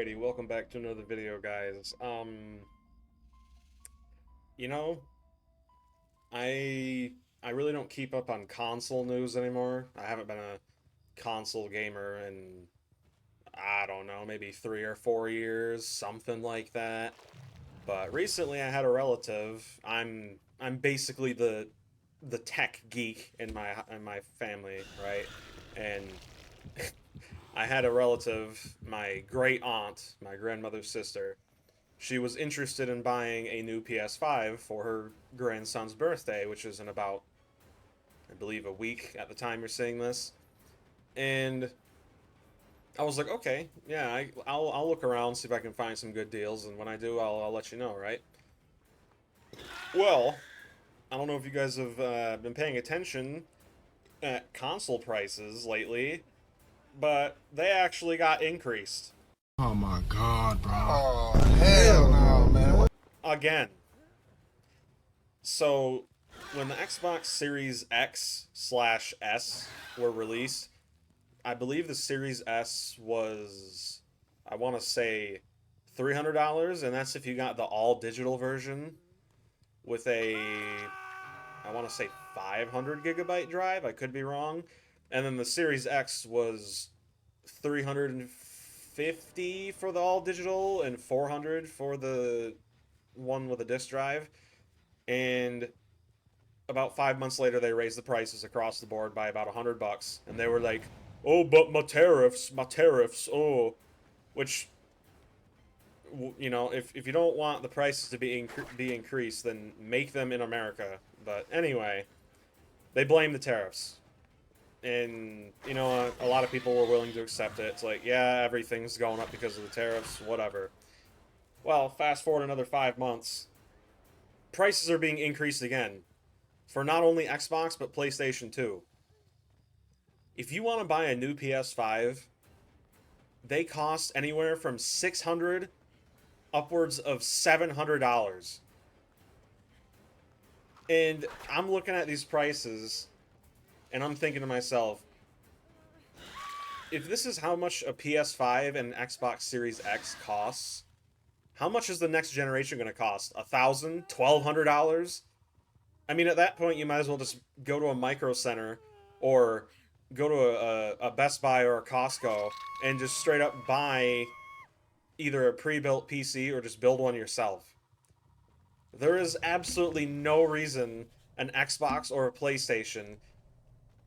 Alrighty, welcome back to another video, guys. You know, I I really don't keep up on console news anymore. I haven't been a console gamer in I don't know, maybe 3 or 4 years, something like that. But recently I had a relative. I'm basically the tech geek in my family, right? And I had a relative, my great aunt, my grandmother's sister. She was interested in buying a new PS5 for her grandson's birthday, which is in about, I believe, a week at the time you're seeing this. And I was like, okay, yeah, I'll look around, see if I can find some good deals, and when I do, I'll let you know, right? Well, I don't know if you guys have been paying attention at console prices lately, but they actually got increased. Oh my god, bro. Oh, hell no, man. Again. So, when the Xbox Series X slash S were released, I believe the Series S was, I want to say, $300, and that's if you got the all digital version with a, I want to say, 500 gigabyte drive. I could be wrong. And then the Series X was 350 for the all digital and 400 for the one with a disk drive. And about 5 months later, they raised the prices across the board by about $100, and they were like, "Oh, but my tariffs, oh," which if you don't want the prices to be increased, then make them in America. But anyway, they blame the tariffs, and a lot of people were willing to accept it. It's like, yeah, everything's going up because of the tariffs, whatever. Well, fast forward another 5 months, prices are being increased again for not only Xbox but PlayStation 2. If you want to buy a new PS5, they cost anywhere from 600 upwards of $700. And I'm looking at these prices and I'm thinking to myself, if this is how much a PS5 and Xbox Series X costs, how much is the next generation going to cost? $1,000, $1,200? I mean, at that point, you might as well just go to a Micro Center or go to a Best Buy or a Costco and just straight up buy either a pre-built PC or just build one yourself. There is absolutely no reason an Xbox or a PlayStation,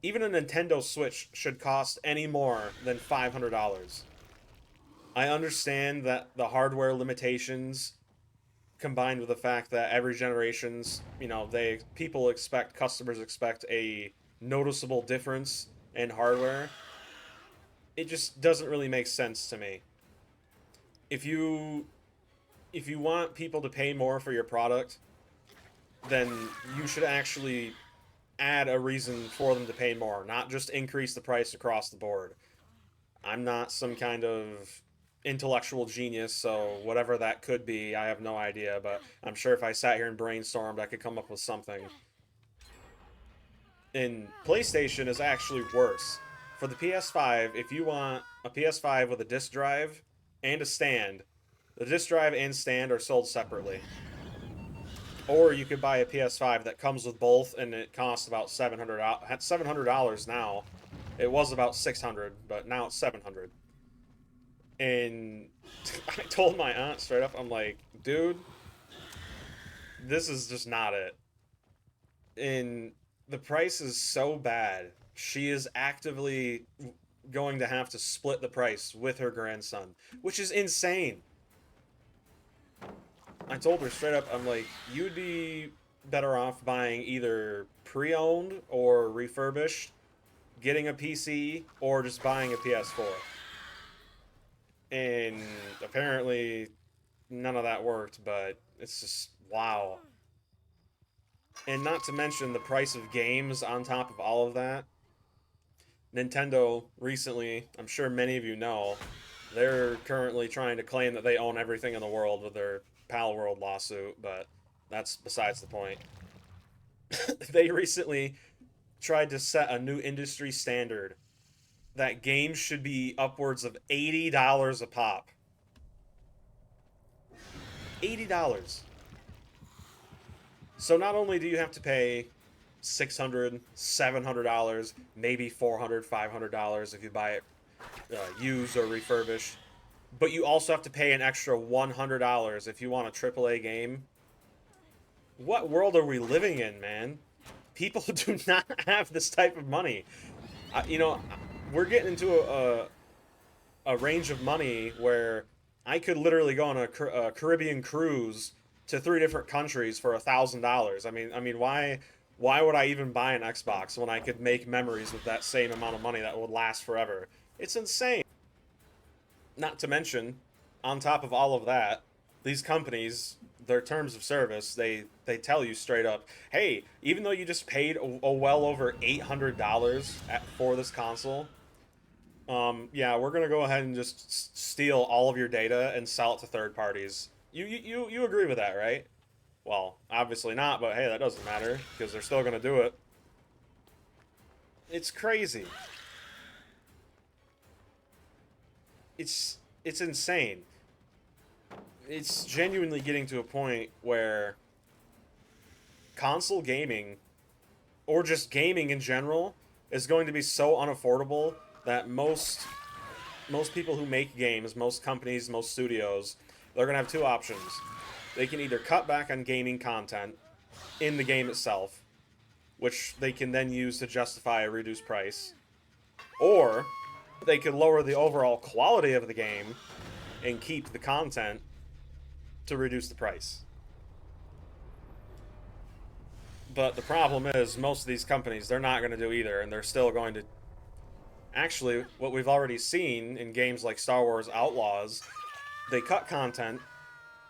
even a Nintendo Switch, should cost any more than $500. I understand that the hardware limitations combined with the fact that every generation's, customers expect a noticeable difference in hardware, it just doesn't really make sense to me. If you if you want people to pay more for your product, then you should actually add a reason for them to pay more, not just increase the price across the board. I'm not some kind of intellectual genius, so whatever that could be, I have no idea, but I'm sure if I sat here and brainstormed, I could come up with something. And PlayStation is actually worse. For the PS5, if you want a PS5 with a disc drive and a stand, the disc drive and stand are sold separately. Or you could buy a PS5 that comes with both, and it costs about $700 now. It was about 600, but now it's 700. And I told my aunt straight up, I'm like, dude, this is just not it. And the price is so bad. She is actively going to have to split the price with her grandson, which is insane. I told her straight up, I'm like, you'd be better off buying either pre-owned or refurbished, getting a PC, or just buying a PS4. And apparently none of that worked, but it's just wow. And not to mention the price of games on top of all of that. Nintendo recently, I'm sure many of you know, they're currently trying to claim that they own everything in the world with their Pal World lawsuit, but that's besides the point. They recently tried to set a new industry standard that games should be upwards of $80 a pop. $80. So not only do you have to pay $600, $700, maybe $400, $500 if you buy it used or refurbished, but you also have to pay an extra $100 if you want a AAA game. What world are we living in, man? People do not have this type of money. You know, we're getting into a range of money where I could literally go on a Caribbean cruise to 3 different countries for $1,000. I mean, why would I even buy an Xbox when I could make memories with that same amount of money that would last forever? It's insane. Not to mention, on top of all of that, these companies, their terms of service, they tell you straight up, hey, even though you just paid a well over $800 for this console, yeah, we're gonna go ahead and just steal all of your data and sell it to third parties. You agree with that, right? Well, obviously not, but hey, that doesn't matter because they're still gonna do it. It's crazy. It's insane. It's genuinely getting to a point where console gaming, or just gaming in general, is going to be so unaffordable that most people who make games, most companies, most studios, they're going to have 2 options. They can either cut back on gaming content in the game itself, which they can then use to justify a reduced price, or they could lower the overall quality of the game and keep the content to reduce the price. But the problem is, most of these companies, they're not going to do either, and they're still going to... Actually, what we've already seen in games like Star Wars Outlaws, they cut content,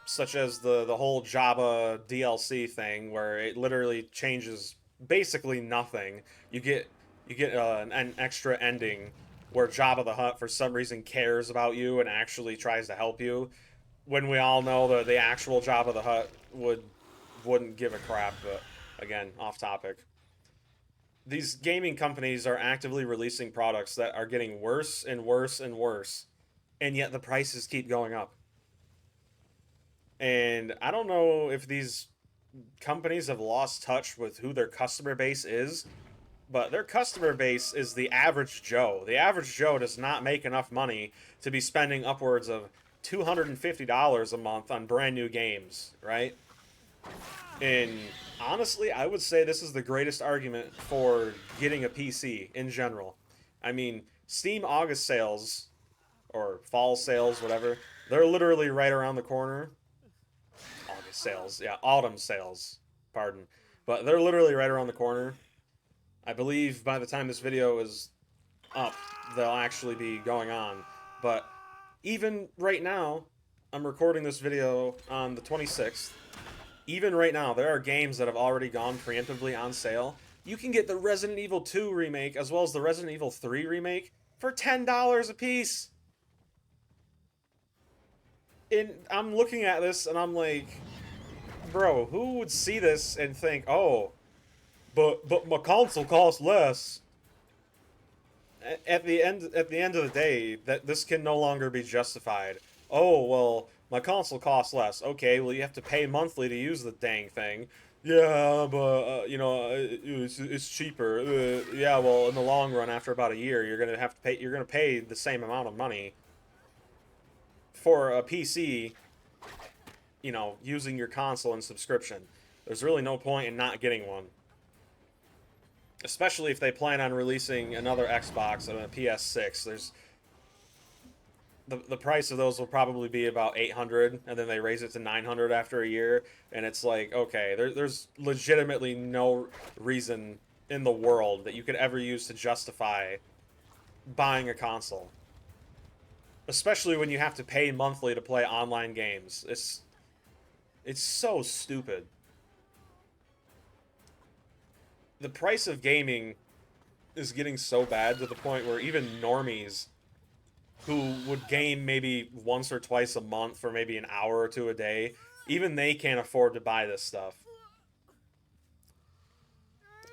such as the whole Jabba DLC thing, where it literally changes basically nothing. You get an extra ending where Jabba the Hutt, for some reason, cares about you and actually tries to help you, when we all know that the actual Jabba the Hutt wouldn't give a crap. But again, off topic. These gaming companies are actively releasing products that are getting worse and worse and worse, and yet the prices keep going up. And I don't know if these companies have lost touch with who their customer base is, but their customer base is the average Joe. The average Joe does not make enough money to be spending upwards of $250 a month on brand new games, right? And honestly, I would say this is the greatest argument for getting a PC in general. I mean, Steam August sales, or fall sales, whatever, they're literally right around the corner. August sales, yeah, autumn sales, pardon. But they're literally right around the corner. I believe by the time this video is up, they'll actually be going on. But even right now, I'm recording this video on the 26th. Even right now, there are games that have already gone preemptively on sale. You can get the Resident Evil 2 remake as well as the Resident Evil 3 remake for $10 a piece. And I'm looking at this and I'm like, bro, who would see this and think, oh, but my console costs less? At the end of the day, that this can no longer be justified. Oh, well, my console costs less. Okay, well, you have to pay monthly to use the dang thing. Yeah, but you know, it's cheaper. Yeah, well, in the long run, after about a year, you're gonna have to pay. You're gonna pay the same amount of money for a PC. You know, using your console and subscription. There's really no point in not getting one. Especially if they plan on releasing another Xbox and a PS6. There's the price of those will probably be about $800, and then they raise it to $900 after a year, and it's like, okay, there's legitimately no reason in the world that you could ever use to justify buying a console. Especially when you have to pay monthly to play online games. It's so stupid. The price of gaming is getting so bad to the point where even normies who would game maybe once or twice a month for maybe an hour or two a day, even they can't afford to buy this stuff.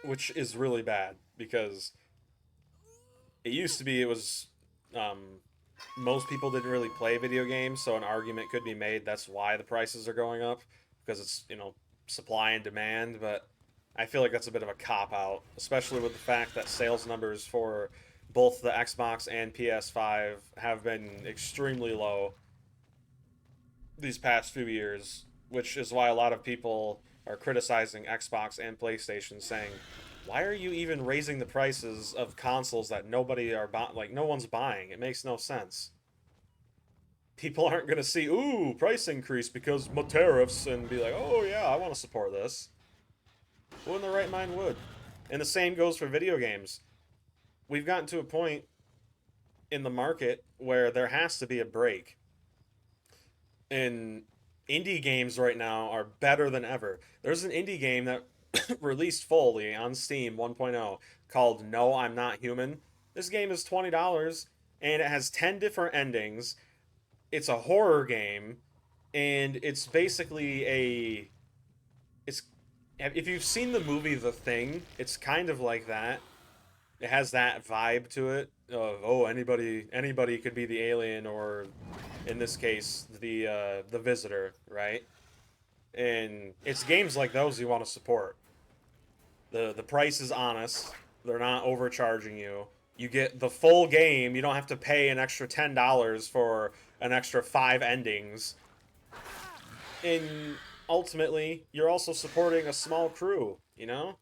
Which is really bad, because it used to be it was most people didn't really play video games, so an argument could be made that's why the prices are going up, because it's, you know, supply and demand, but I feel like that's a bit of a cop-out, especially with the fact that sales numbers for both the Xbox and PS5 have been extremely low these past few years, which is why a lot of people are criticizing Xbox and PlayStation, saying, "Why are you even raising the prices of consoles that no one's buying? It makes no sense." People aren't gonna see, "Ooh, price increase because my tariffs," and be like, "Oh yeah, I want to support this." Who in their right mind would? And the same goes for video games. We've gotten to a point in the market where there has to be a break. And indie games right now are better than ever. There's an indie game that released fully on Steam 1.0 called No, I'm Not Human. This game is $20 and it has 10 different endings. It's a horror game and it's basically a it's if you've seen the movie The Thing, it's kind of like that. It has that vibe to it of, oh, anybody could be the alien, or in this case the visitor, right? And it's games like those you want to support. The price is honest. They're not overcharging you. You get the full game. You don't have to pay an extra $10 for an extra 5 endings. And ultimately, you're also supporting a small crew, you know?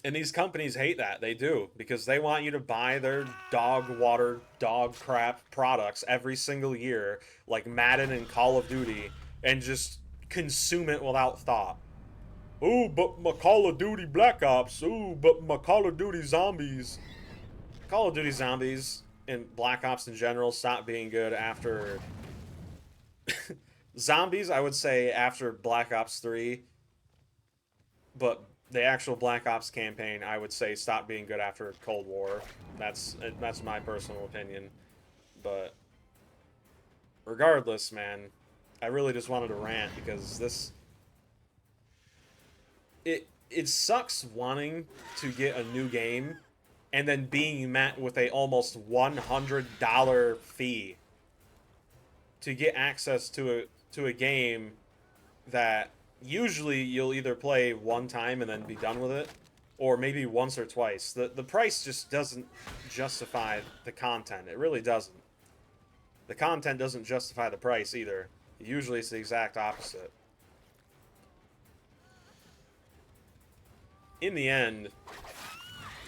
And these companies hate that. They do, because they want you to buy their dog water, dog crap products every single year, like Madden and Call of Duty, and just consume it without thought. Ooh, but my Call of Duty Black Ops. Ooh, but my Call of Duty Zombies. Call of Duty Zombies and Black Ops in general stopped being good after... Zombies, I would say, after Black Ops 3. But the actual Black Ops campaign, I would say, stopped being good after Cold War. That's my personal opinion. But regardless, man, I really just wanted to rant because this... It sucks wanting to get a new game and then being met with a almost $100 fee to get access to a game that usually you'll either play one time and then be done with it, or maybe once or twice. The price just doesn't justify the content. It really doesn't. The content doesn't justify the price either. Usually it's the exact opposite. In the end,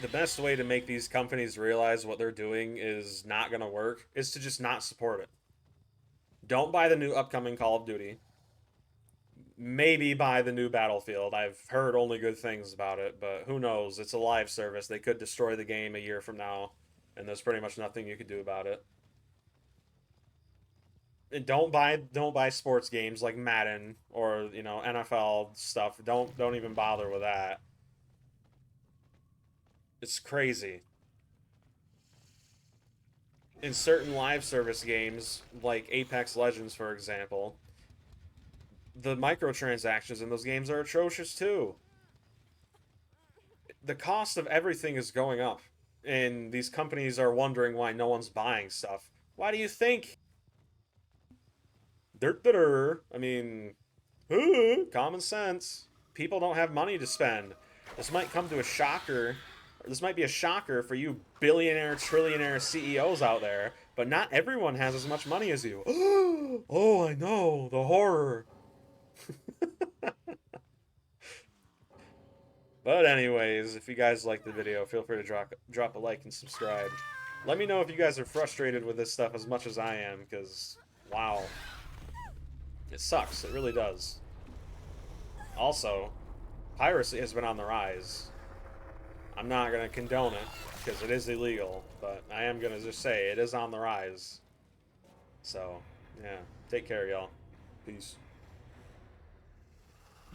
the best way to make these companies realize what they're doing is not going to work is to just not support it. Don't buy the new upcoming Call of Duty. Maybe buy the new Battlefield. I've heard only good things about it, but who knows? It's a live service. They could destroy the game a year from now, and there's pretty much nothing you could do about it. And don't buy sports games like Madden or, you know, NFL stuff. Don't even bother with that. It's crazy. In certain live service games, like Apex Legends, for example, the microtransactions in those games are atrocious too. The cost of everything is going up, and these companies are wondering why no one's buying stuff. Why do you think? I mean, common sense. People don't have money to spend. This might come to a shocker. This might be a shocker for you billionaire, trillionaire CEOs out there, but not everyone has as much money as you. Oh, I know, the horror. But anyways, if you guys liked the video, feel free to drop a like and subscribe. Let me know if you guys are frustrated with this stuff as much as I am, because, wow. It sucks, it really does. Also, piracy has been on the rise. I'm not going to condone it, because it is illegal, but I am going to just say it is on the rise. So, yeah. Take care, y'all. Peace.